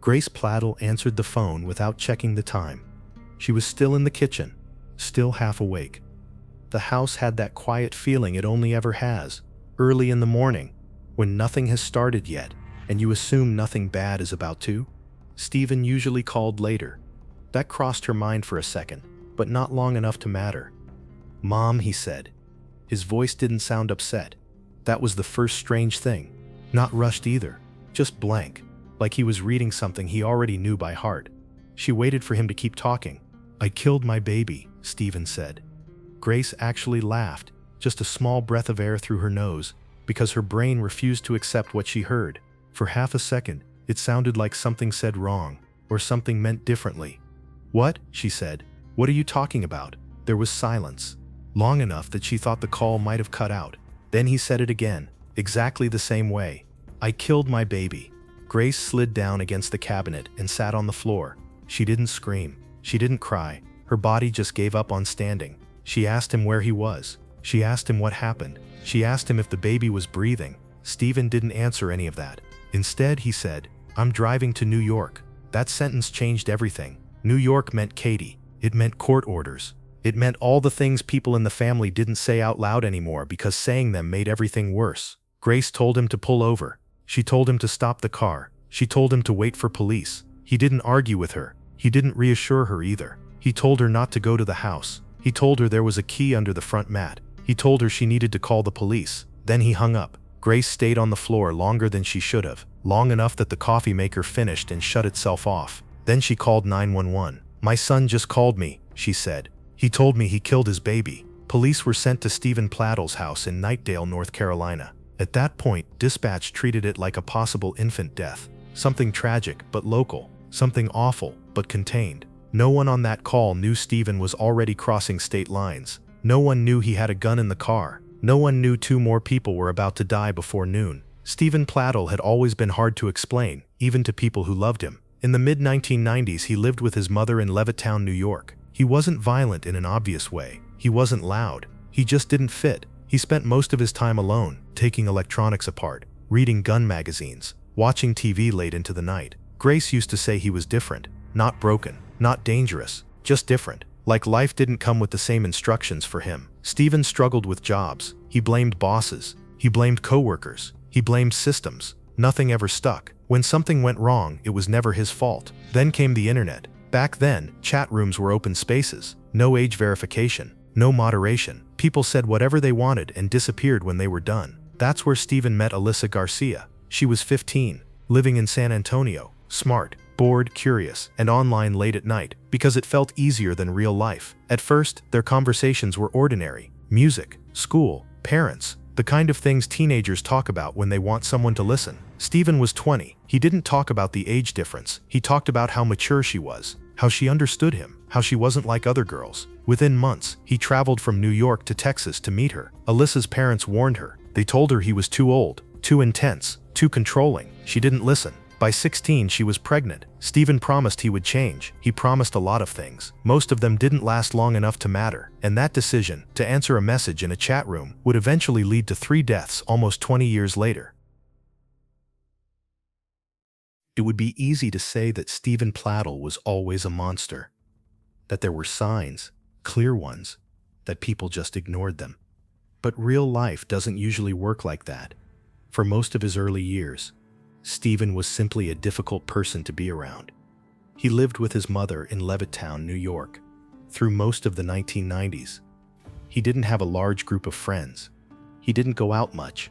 Grace Pladdle answered the phone without checking the time. She was still in the kitchen, still half awake. The house had that quiet feeling it only ever has, early in the morning, when nothing has started yet, and you assume nothing bad is about to. Stephen usually called later. That crossed her mind for a second, but not long enough to matter. "Mom," he said. His voice didn't sound upset. That was the first strange thing. Not rushed either, just blank, like he was reading something he already knew by heart. She waited for him to keep talking. "I killed my baby," Stephen said. Grace actually laughed, just a small breath of air through her nose, because her brain refused to accept what she heard. For half a second, it sounded like something said wrong, or something meant differently. "What?" she said. "What are you talking about?" There was silence, long enough that she thought the call might have cut out. Then he said it again, exactly the same way. "I killed my baby." Grace slid down against the cabinet and sat on the floor. She didn't scream. She didn't cry. Her body just gave up on standing. She asked him where he was. She asked him what happened. She asked him if the baby was breathing. Stephen didn't answer any of that. Instead, he said, "I'm driving to New York." That sentence changed everything. New York meant Katie. It meant court orders. It meant all the things people in the family didn't say out loud anymore because saying them made everything worse. Grace told him to pull over. She told him to stop the car. She told him to wait for police. He didn't argue with her. He didn't reassure her either. He told her not to go to the house. He told her there was a key under the front mat. He told her she needed to call the police. Then he hung up. Grace stayed on the floor longer than she should have, long enough that the coffee maker finished and shut itself off. Then she called 911. "My son just called me," she said. "He told me he killed his baby." Police were sent to Stephen Pladdle's house in Knightdale, North Carolina. At that point, dispatch treated it like a possible infant death. Something tragic but local. Something awful but contained. No one on that call knew Stephen was already crossing state lines. No one knew he had a gun in the car. No one knew 2 more people were about to die before noon. Stephen Pladdle had always been hard to explain, even to people who loved him. In the mid-1990s, he lived with his mother in Levittown, New York. He wasn't violent in an obvious way. He wasn't loud. He just didn't fit. He spent most of his time alone, taking electronics apart, reading gun magazines, watching TV late into the night. Grace used to say he was different, not broken, not dangerous, just different. Like life didn't come with the same instructions for him. Stephen struggled with jobs. He blamed bosses. He blamed coworkers. He blamed systems. Nothing ever stuck. When something went wrong, it was never his fault. Then came the internet. Back then, chat rooms were open spaces. No age verification. No moderation. People said whatever they wanted and disappeared when they were done. That's where Stephen met Alyssa Garcia. She was 15, living in San Antonio, smart, bored, curious, and online late at night, because it felt easier than real life. At first, their conversations were ordinary. Music, school, parents, the kind of things teenagers talk about when they want someone to listen. Stephen was 20. He didn't talk about the age difference. He talked about how mature she was, how she understood him, how she wasn't like other girls. Within months, he traveled from New York to Texas to meet her. Alyssa's parents warned her. They told her he was too old, too intense, too controlling. She didn't listen. By 16, she was pregnant. Stephen promised he would change. He promised a lot of things. Most of them didn't last long enough to matter. And that decision, to answer a message in a chat room, would eventually lead to 3 deaths almost 20 years later. It would be easy to say that Stephen Pladdle was always a monster. That there were signs, clear ones, that people just ignored them. But real life doesn't usually work like that. For most of his early years, Stephen was simply a difficult person to be around. He lived with his mother in Levittown, New York, through most of the 1990s. He didn't have a large group of friends. He didn't go out much.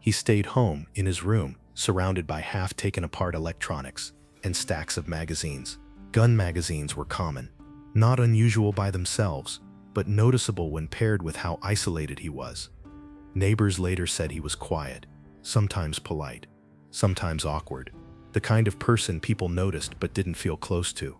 He stayed home in his room, surrounded by half-taken-apart electronics and stacks of magazines. Gun magazines were common, not unusual by themselves, but noticeable when paired with how isolated he was. Neighbors later said he was quiet, sometimes polite, sometimes awkward, the kind of person people noticed but didn't feel close to.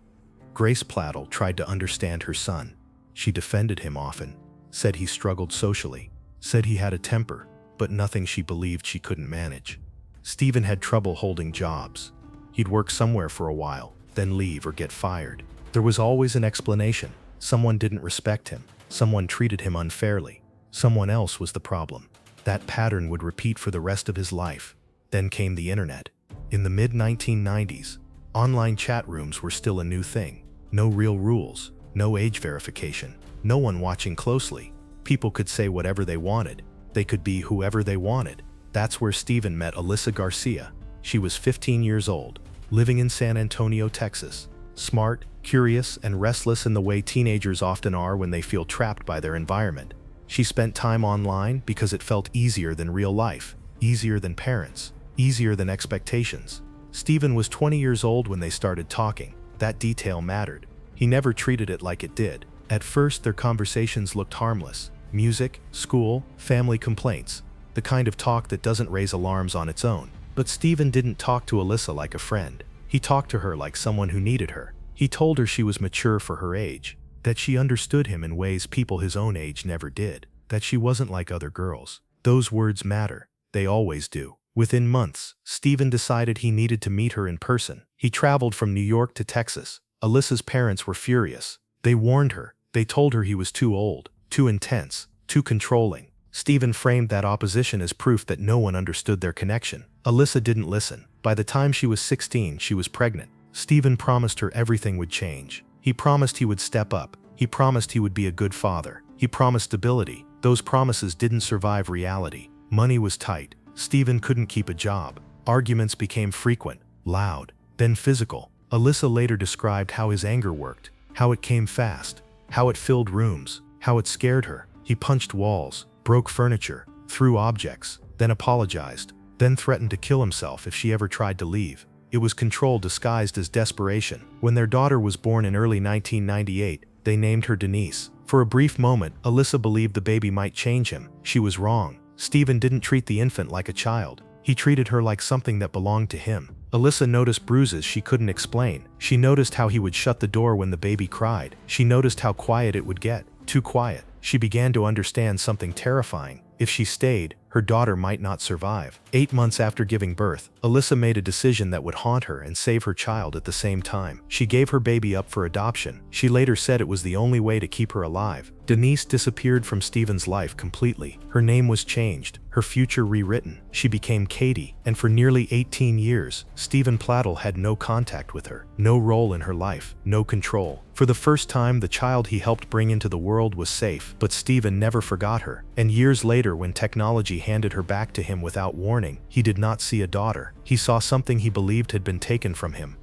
Grace Pladdle tried to understand her son. She defended him often, said he struggled socially, said he had a temper, but nothing she believed she couldn't manage. Stephen had trouble holding jobs. He'd work somewhere for a while, then leave or get fired. There was always an explanation. Someone didn't respect him. Someone treated him unfairly. Someone else was the problem. That pattern would repeat for the rest of his life. Then came the internet. In the mid-1990s, Online chat rooms were still a new thing. No real rules, no age verification, no one watching closely. People could say whatever they wanted. They could be whoever they wanted. That's where Steven met Alyssa Garcia. She was 15 years old, living in San Antonio, Texas. Smart, curious, and restless in the way teenagers often are when they feel trapped by their environment. She spent time online because it felt easier than real life, easier than parents, easier than expectations. Steven was 20 years old when they started talking. That detail mattered. He never treated it like it did. At first, their conversations looked harmless. Music, school, family complaints. The kind of talk that doesn't raise alarms on its own. But Steven didn't talk to Alyssa like a friend. He talked to her like someone who needed her. He told her she was mature for her age, that she understood him in ways people his own age never did, that she wasn't like other girls. Those words matter. They always do. Within months, Steven decided he needed to meet her in person. He traveled from New York to Texas. Alyssa's parents were furious. They warned her. They told her he was too old, too intense, too controlling. Steven framed that opposition as proof that no one understood their connection. Alyssa didn't listen. By the time she was 16, she was pregnant. Steven promised her everything would change. He promised he would step up. He promised he would be a good father. He promised stability. Those promises didn't survive reality. Money was tight. Steven couldn't keep a job. Arguments became frequent, loud, then physical. Alyssa later described how his anger worked, how it came fast, how it filled rooms, how it scared her. He punched walls, broke furniture, threw objects, then apologized, then threatened to kill himself if she ever tried to leave. It was control disguised as desperation. When their daughter was born in early 1998, they named her Denise. For a brief moment, Alyssa believed the baby might change him. She was wrong. Steven didn't treat the infant like a child. He treated her like something that belonged to him. Alyssa noticed bruises she couldn't explain. She noticed how he would shut the door when the baby cried. She noticed how quiet it would get. Too quiet. She began to understand something terrifying. If she stayed, her daughter might not survive. 8 months after giving birth, Alyssa made a decision that would haunt her and save her child at the same time. She gave her baby up for adoption. She later said it was the only way to keep her alive. Denise disappeared from Steven's life completely. Her name was changed, her future rewritten. She became Katie, and for nearly 18 years, Steven Plattel had no contact with her, no role in her life, no control. For the first time, the child he helped bring into the world was safe, but Steven never forgot her. And years later, when technology handed her back to him without warning, he did not see a daughter. He saw something he believed had been taken from him.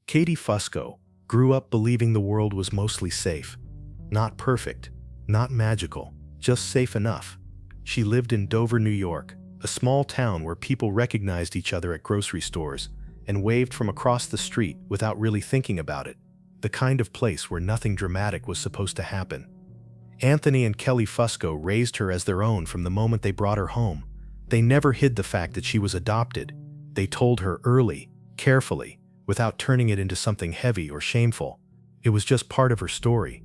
Katie Fusco grew up believing the world was mostly safe. Not perfect, not magical, just safe enough. She lived in Dover, New York, a small town where people recognized each other at grocery stores and waved from across the street without really thinking about it. The kind of place where nothing dramatic was supposed to happen. Anthony and Kelly Fusco raised her as their own from the moment they brought her home. They never hid the fact that she was adopted. They told her early, carefully, without turning it into something heavy or shameful. It was just part of her story.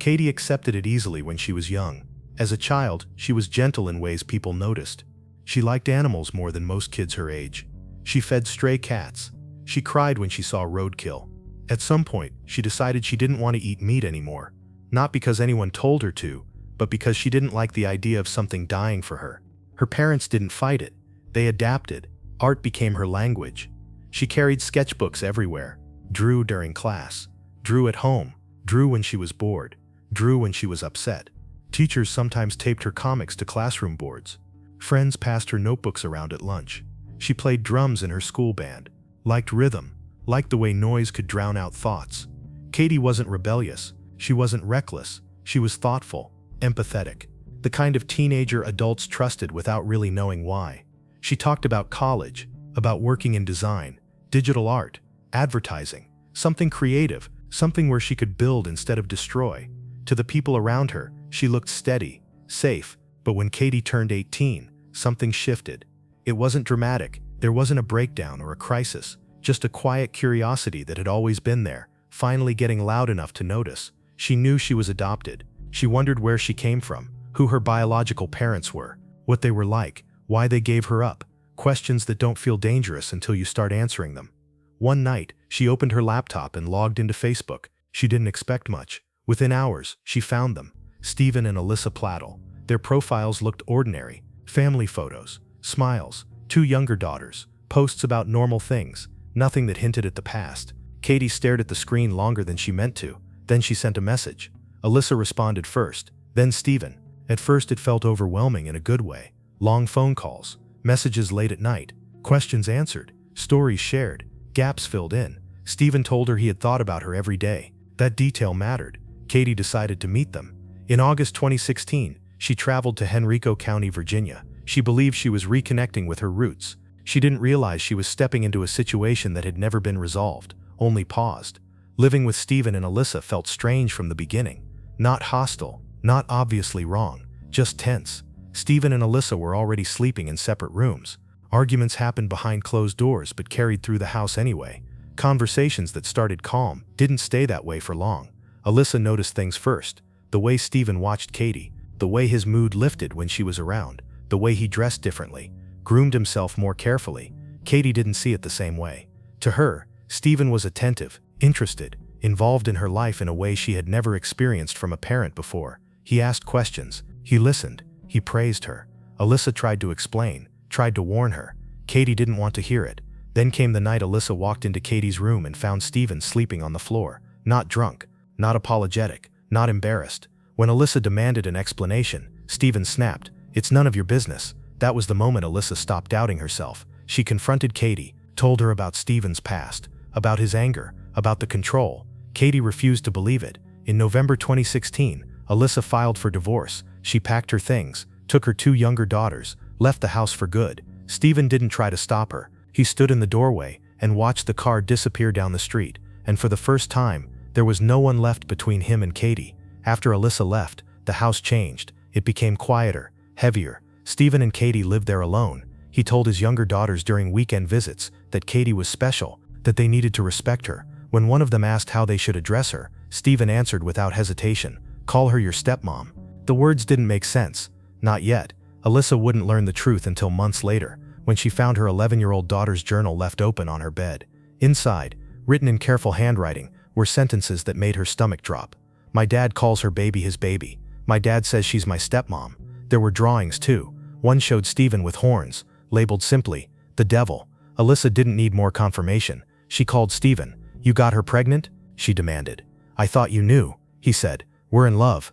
Katie accepted it easily when she was young. As a child, she was gentle in ways people noticed. She liked animals more than most kids her age. She fed stray cats. She cried when she saw roadkill. At some point, she decided she didn't want to eat meat anymore. Not because anyone told her to, but because she didn't like the idea of something dying for her. Her parents didn't fight it. They adapted. Art became her language. She carried sketchbooks everywhere, drew during class, drew at home, drew when she was bored, drew when she was upset. Teachers sometimes taped her comics to classroom boards. Friends passed her notebooks around at lunch. She played drums in her school band, liked rhythm, liked the way noise could drown out thoughts. Katie wasn't rebellious. She wasn't reckless. She was thoughtful, empathetic, the kind of teenager adults trusted without really knowing why. She talked about college, about working in design, digital art, advertising, something creative, something where she could build instead of destroy. To the people around her, she looked steady, safe, but when Katie turned 18, something shifted. It wasn't dramatic. There wasn't a breakdown or a crisis, just a quiet curiosity that had always been there, finally getting loud enough to notice. She knew she was adopted. She wondered where she came from, who her biological parents were, what they were like, why they gave her up. Questions that don't feel dangerous until you start answering them. One night, she opened her laptop and logged into Facebook. She didn't expect much. Within hours, she found them. Steven and Alyssa Plattel. Their profiles looked ordinary. Family photos, smiles, 2 younger daughters, posts about normal things, nothing that hinted at the past. Katie stared at the screen longer than she meant to. Then she sent a message. Alyssa responded first, then Steven. At first it felt overwhelming in a good way. Long phone calls, messages late at night, questions answered, stories shared, gaps filled in. Steven told her he had thought about her every day. That detail mattered. Katie decided to meet them. In August 2016, she traveled to Henrico County, Virginia. She believed she was reconnecting with her roots. She didn't realize she was stepping into a situation that had never been resolved, only paused. Living with Steven and Alyssa felt strange from the beginning. Not hostile, not obviously wrong, just tense. Steven and Alyssa were already sleeping in separate rooms. Arguments happened behind closed doors but carried through the house anyway. Conversations that started calm didn't stay that way for long. Alyssa noticed things first. The way Steven watched Katie, the way his mood lifted when she was around, the way he dressed differently, groomed himself more carefully. Katie didn't see it the same way. To her, Steven was attentive, interested, involved in her life in a way she had never experienced from a parent before. He asked questions, he listened, he praised her. Alyssa tried to explain, tried to warn her. Katie didn't want to hear it. Then came the night Alyssa walked into Katie's room and found Steven sleeping on the floor. Not drunk, not apologetic, not embarrassed. When Alyssa demanded an explanation, Steven snapped, "It's none of your business." That was the moment Alyssa stopped doubting herself. She confronted Katie, told her about Steven's past, about his anger, about the control. Katie refused to believe it. In November 2016, Alyssa filed for divorce. She packed her things, took her 2 younger daughters, left the house for good. Steven didn't try to stop her. He stood in the doorway and watched the car disappear down the street, and for the first time, there was no one left between him and Katie. After Alyssa left, the house changed. It became quieter, heavier. Steven and Katie lived there alone. He told his younger daughters during weekend visits that Katie was special, that they needed to respect her. When one of them asked how they should address her, Steven answered without hesitation, "Call her your stepmom." The words didn't make sense. Not yet. Alyssa wouldn't learn the truth until months later, when she found her 11-year-old daughter's journal left open on her bed. Inside, written in careful handwriting, were sentences that made her stomach drop. "My dad calls her baby his baby. My dad says she's my stepmom." There were drawings too. One showed Steven with horns, labeled simply, "The devil." Alyssa didn't need more confirmation. She called Steven. "You got her pregnant?" she demanded. "I thought you knew," he said. "We're in love."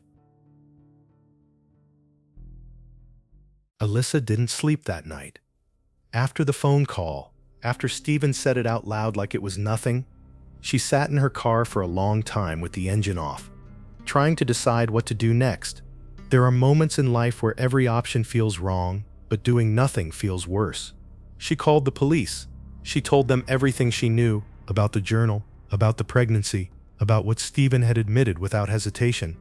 Alyssa didn't sleep that night. After the phone call, after Steven said it out loud like it was nothing, she sat in her car for a long time with the engine off, trying to decide what to do next. There are moments in life where every option feels wrong, but doing nothing feels worse. She called the police. She told them everything she knew about the journal, about the pregnancy, about what Steven had admitted without hesitation.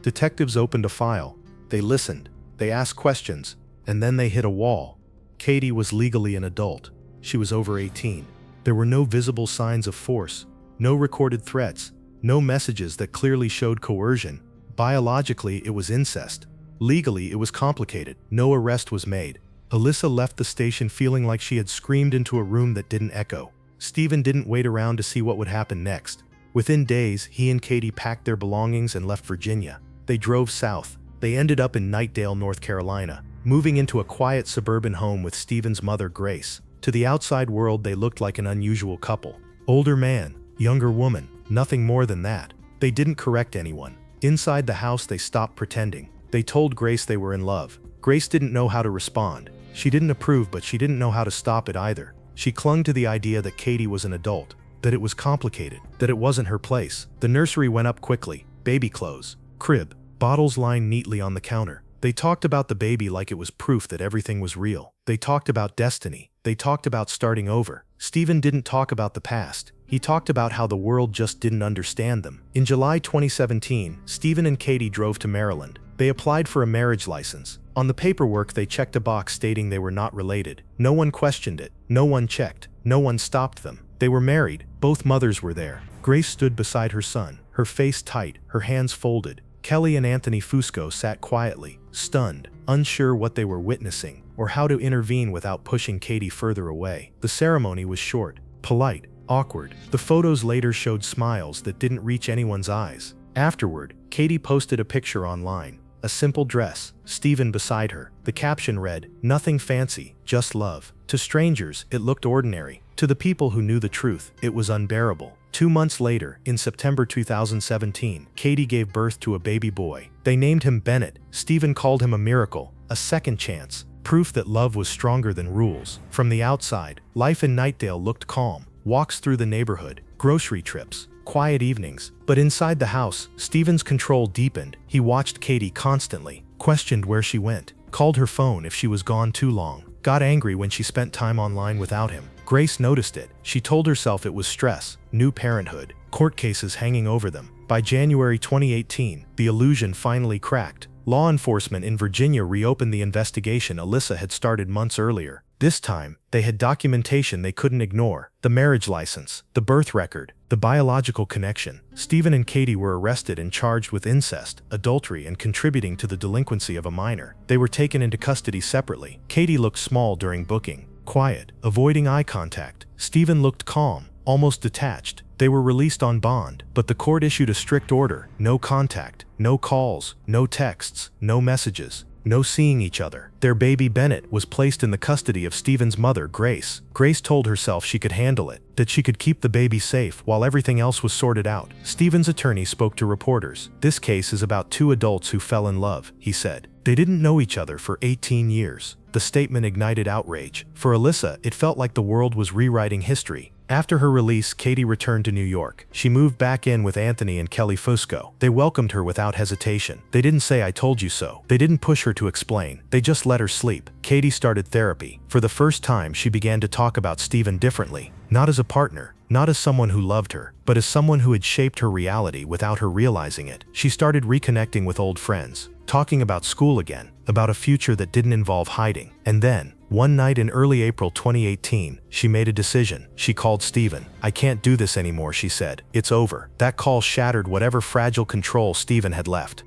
Detectives opened a file. They listened. They asked questions. And then they hit a wall. Katie was legally an adult. She was over 18. There were no visible signs of force, no recorded threats, no messages that clearly showed coercion. Biologically, it was incest. Legally, it was complicated. No arrest was made. Alyssa left the station feeling like she had screamed into a room that didn't echo. Steven didn't wait around to see what would happen next. Within days, he and Katie packed their belongings and left Virginia. They drove south. They ended up in Knightdale, North Carolina, moving into a quiet suburban home with Steven's mother, Grace. To the outside world, they looked like an unusual couple. Older man, younger woman, nothing more than that. They didn't correct anyone. Inside the house, they stopped pretending. They told Grace they were in love. Grace didn't know how to respond. She didn't approve, but she didn't know how to stop it either. She clung to the idea that Katie was an adult, that it was complicated, that it wasn't her place. The nursery went up quickly. Baby clothes, crib, bottles lined neatly on the counter. They talked about the baby like it was proof that everything was real. They talked about destiny. They talked about starting over. Steven didn't talk about the past. He talked about how the world just didn't understand them. In July 2017, Steven and Katie drove to Maryland. They applied for a marriage license. On the paperwork, they checked a box stating they were not related. No one questioned it. No one checked. No one stopped them. They were married. Both mothers were there. Grace stood beside her son, her face tight, her hands folded. Kelly and Anthony Fusco sat quietly, stunned, unsure what they were witnessing or how to intervene without pushing Katie further away. The ceremony was short, polite, awkward. The photos later showed smiles that didn't reach anyone's eyes. Afterward, Katie posted a picture online. A simple dress, Steven beside her. The caption read, "Nothing fancy, just love." To strangers, it looked ordinary. To the people who knew the truth, it was unbearable. 2 months later, in September 2017, Katie gave birth to a baby boy. They named him Bennett. Stephen called him a miracle, a second chance, proof that love was stronger than rules. From the outside, life in Nightdale looked calm. Walks through the neighborhood, grocery trips, quiet evenings. But inside the house, Stephen's control deepened. He watched Katie constantly, questioned where she went, called her phone if she was gone too long, got angry when she spent time online without him. Grace noticed it. She told herself it was stress, new parenthood, court cases hanging over them. By January 2018, the illusion finally cracked. Law enforcement in Virginia reopened the investigation Alyssa had started months earlier. This time, they had documentation they couldn't ignore: the marriage license, the birth record, the biological connection. Stephen and Katie were arrested and charged with incest, adultery, and contributing to the delinquency of a minor. They were taken into custody separately. Katie looked small during booking, quiet, avoiding eye contact. Stephen looked calm, almost detached. They were released on bond, but the court issued a strict order: no contact, no calls, no texts, no messages, no seeing each other. Their baby Bennett was placed in the custody of Stephen's mother, Grace. Grace told herself she could handle it, that she could keep the baby safe while everything else was sorted out. Stephen's attorney spoke to reporters. "This case is about 2 adults who fell in love," he said. "They didn't know each other for 18 years. The statement ignited outrage. For Alyssa, it felt like the world was rewriting history. After her release, Katie returned to New York. She moved back in with Anthony and Kelly Fusco. They welcomed her without hesitation. They didn't say, "I told you so." They didn't push her to explain. They just let her sleep. Katie started therapy. For the first time, she began to talk about Stephen differently. Not as a partner, not as someone who loved her, but as someone who had shaped her reality without her realizing it. She started reconnecting with old friends, talking about school again, about a future that didn't involve hiding. And then, one night in early April 2018, she made a decision. She called Stephen. "I can't do this anymore," she said. "It's over." That call shattered whatever fragile control Stephen had left.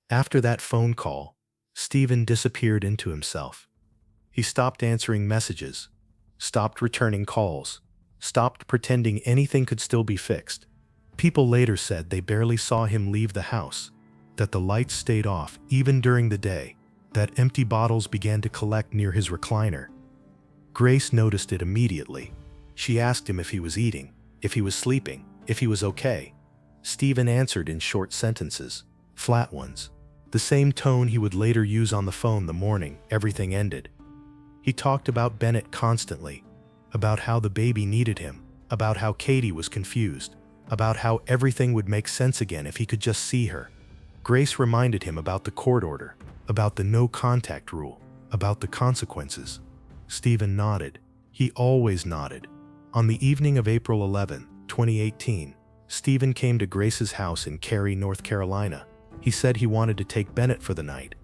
After that phone call, Stephen disappeared into himself. He stopped answering messages, stopped returning calls, stopped pretending anything could still be fixed. People later said they barely saw him leave the house, that the lights stayed off even during the day, that empty bottles began to collect near his recliner. Grace noticed it immediately. She asked him if he was eating, if he was sleeping, if he was okay. Stephen answered in short sentences, flat ones, the same tone he would later use on the phone the morning everything ended. He talked about Bennett constantly, about how the baby needed him, about how Katie was confused, about how everything would make sense again if he could just see her. Grace reminded him about the court order, about the no contact rule, about the consequences. Stephen nodded. He always nodded. On the evening of April 11, 2018, Stephen came to Grace's house in Cary, North Carolina. He said he wanted to take Bennett for the night.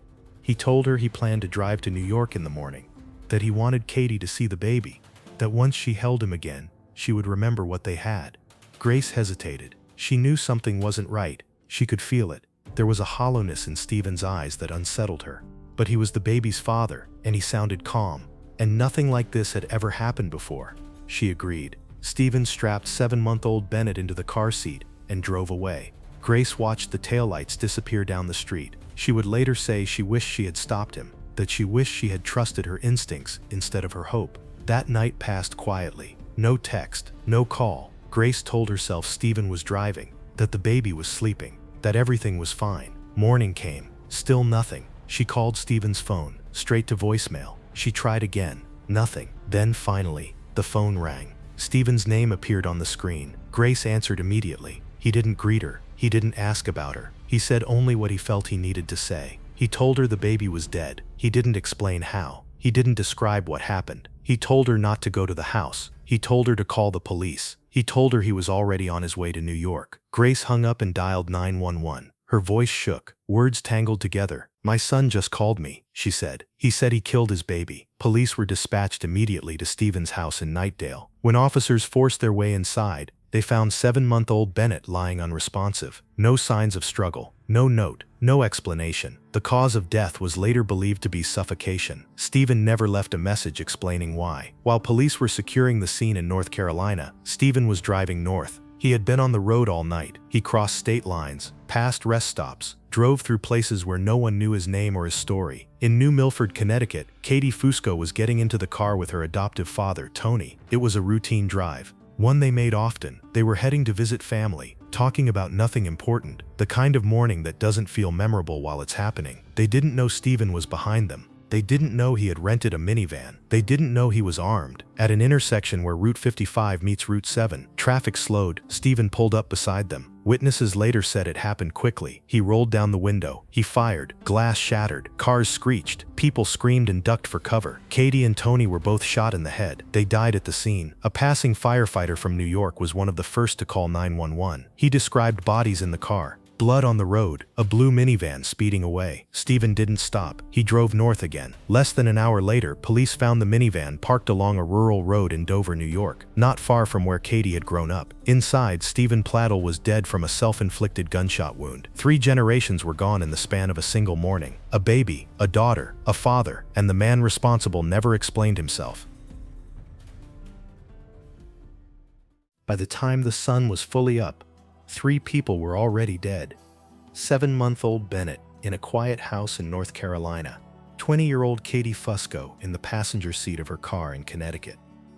He told her he planned to drive to New York in the morning, that he wanted Katie to see the baby, that once she held him again, she would remember what they had. Grace hesitated. She knew something wasn't right. She could feel it. There was a hollowness in Stephen's eyes that unsettled her. But he was the baby's father, and he sounded calm. And nothing like this had ever happened before. She agreed. Stephen strapped 7-month-old Bennett into the car seat and drove away. Grace watched the taillights disappear down the street. She would later say she wished she had stopped him, that she wished she had trusted her instincts instead of her hope. That night passed quietly. No text, no call. Grace told herself Stephen was driving, that the baby was sleeping, that everything was fine. Morning came. Still nothing. She called Stephen's phone, straight to voicemail. She tried again. Nothing. Then finally, the phone rang. Stephen's name appeared on the screen. Grace answered immediately. He didn't greet her. He didn't ask about her. He said only what he felt he needed to say. He told her the baby was dead. He didn't explain how. He didn't describe what happened. He told her not to go to the house. He told her to call the police. He told her he was already on his way to New York. Grace hung up and dialed 911. Her voice shook, words tangled together. "My son just called me," she said. "He said he killed his baby." Police were dispatched immediately to Stephen's house in Nightdale. When officers forced their way inside, they found 7-month-old Bennett lying unresponsive. No signs of struggle, no note, no explanation. The cause of death was later believed to be suffocation. Stephen never left a message explaining why. While police were securing the scene in North Carolina, Stephen was driving north. He had been on the road all night. He crossed state lines, passed rest stops, drove through places where no one knew his name or his story. In New Milford, Connecticut, Katie Fusco was getting into the car with her adoptive father, Tony. It was a routine drive, one they made often. They were heading to visit family, talking about nothing important, the kind of morning that doesn't feel memorable while it's happening. They didn't know Stephen was behind them. They didn't know he had rented a minivan. They didn't know he was armed. At an intersection where Route 55 meets Route 7, traffic slowed. Stephen pulled up beside them. Witnesses later said it happened quickly. He rolled down the window. He fired. Glass shattered. Cars screeched. People screamed and ducked for cover. Katie and Tony were both shot in the head. They died at the scene. A passing firefighter from New York was one of the first to call 911. He described bodies in the car. Blood on the road, a blue minivan speeding away. Stephen didn't stop. He drove north again. Less than an hour later, police found the minivan parked along a rural road in Dover, New York, not far from where Katie had grown up. Inside, Stephen Plattle was dead from a self-inflicted gunshot wound. 3 generations were gone in the span of a single morning. A baby, a daughter, a father, and the man responsible never explained himself. By the time the sun was fully up, 3 people were already dead. 7-month-old Bennett in a quiet house in North Carolina. 20-year-old Katie Fusco in the passenger seat of her car in Connecticut.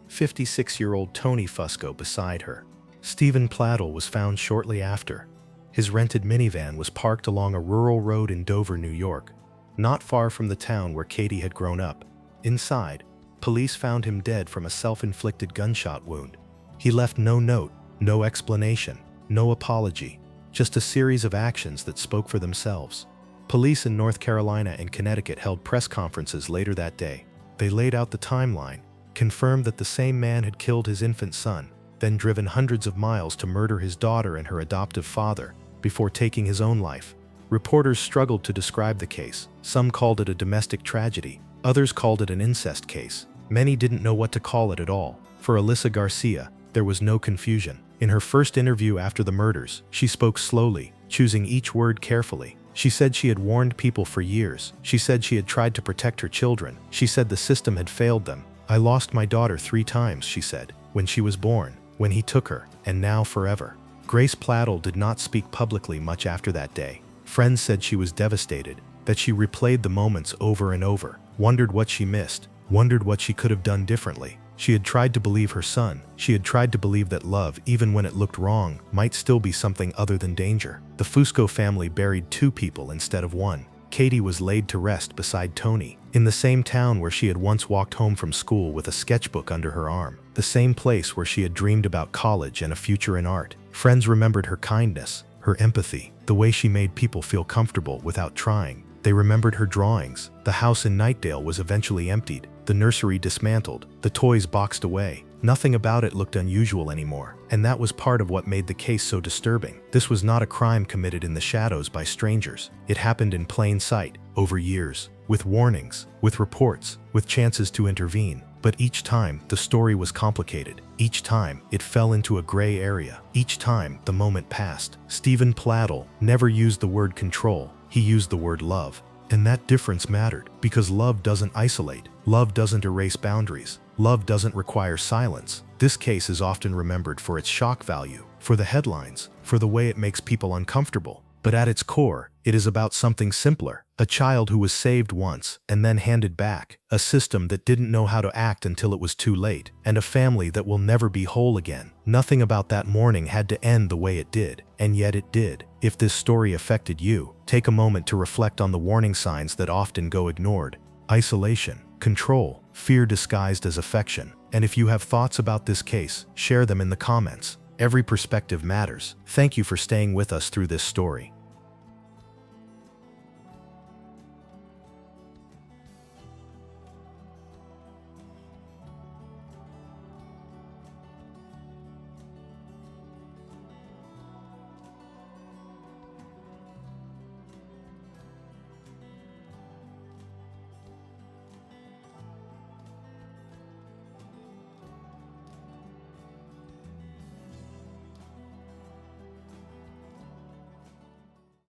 56-year-old Tony Fusco beside her. Stephen Plattle was found shortly after. His rented minivan was parked along a rural road in Dover, New York, not far from the town where Katie had grown up. Inside, police found him dead from a self-inflicted gunshot wound. He left no note, no explanation, no apology, just a series of actions that spoke for themselves. Police in North Carolina and Connecticut held press conferences later that day. They laid out the timeline, confirmed that the same man had killed his infant son, then driven hundreds of miles to murder his daughter and her adoptive father, before taking his own life. Reporters struggled to describe the case. Some called it a domestic tragedy. Others called it an incest case. Many didn't know what to call it at all. For Alyssa Garcia, there was no confusion. In her first interview after the murders, she spoke slowly, choosing each word carefully. She said she had warned people for years. She said she had tried to protect her children. She said the system had failed them. "I lost my daughter 3 times," she said, "when she was born, when he took her, and now forever." Grace Plattle did not speak publicly much after that day. Friends said she was devastated, that she replayed the moments over and over, wondered what she missed, wondered what she could have done differently. She had tried to believe her son. She had tried to believe that love, even when it looked wrong, might still be something other than danger. The Fusco family buried 2 people instead of 1. Katie was laid to rest beside Tony, in the same town where she had once walked home from school with a sketchbook under her arm, the same place where she had dreamed about college and a future in art. Friends remembered her kindness, her empathy, the way she made people feel comfortable without trying. They remembered her drawings. The house in Nightdale was eventually emptied, the nursery dismantled, the toys boxed away. Nothing about it looked unusual anymore, and that was part of what made the case so disturbing. This was not a crime committed in the shadows by strangers. It happened in plain sight, over years, with warnings, with reports, with chances to intervene. But each time, the story was complicated. Each time, it fell into a gray area. Each time, the moment passed. Stephen Plattle never used the word control. He used the word love. And that difference mattered, because love doesn't isolate. Love doesn't erase boundaries. Love doesn't require silence. This case is often remembered for its shock value, for the headlines, for the way it makes people uncomfortable. But at its core, it is about something simpler. A child who was saved once and then handed back. A system that didn't know how to act until it was too late. And a family that will never be whole again. Nothing about that morning had to end the way it did. And yet it did. If this story affected you, take a moment to reflect on the warning signs that often go ignored. Isolation, control, fear disguised as affection. And if you have thoughts about this case, share them in the comments. Every perspective matters. Thank you for staying with us through this story.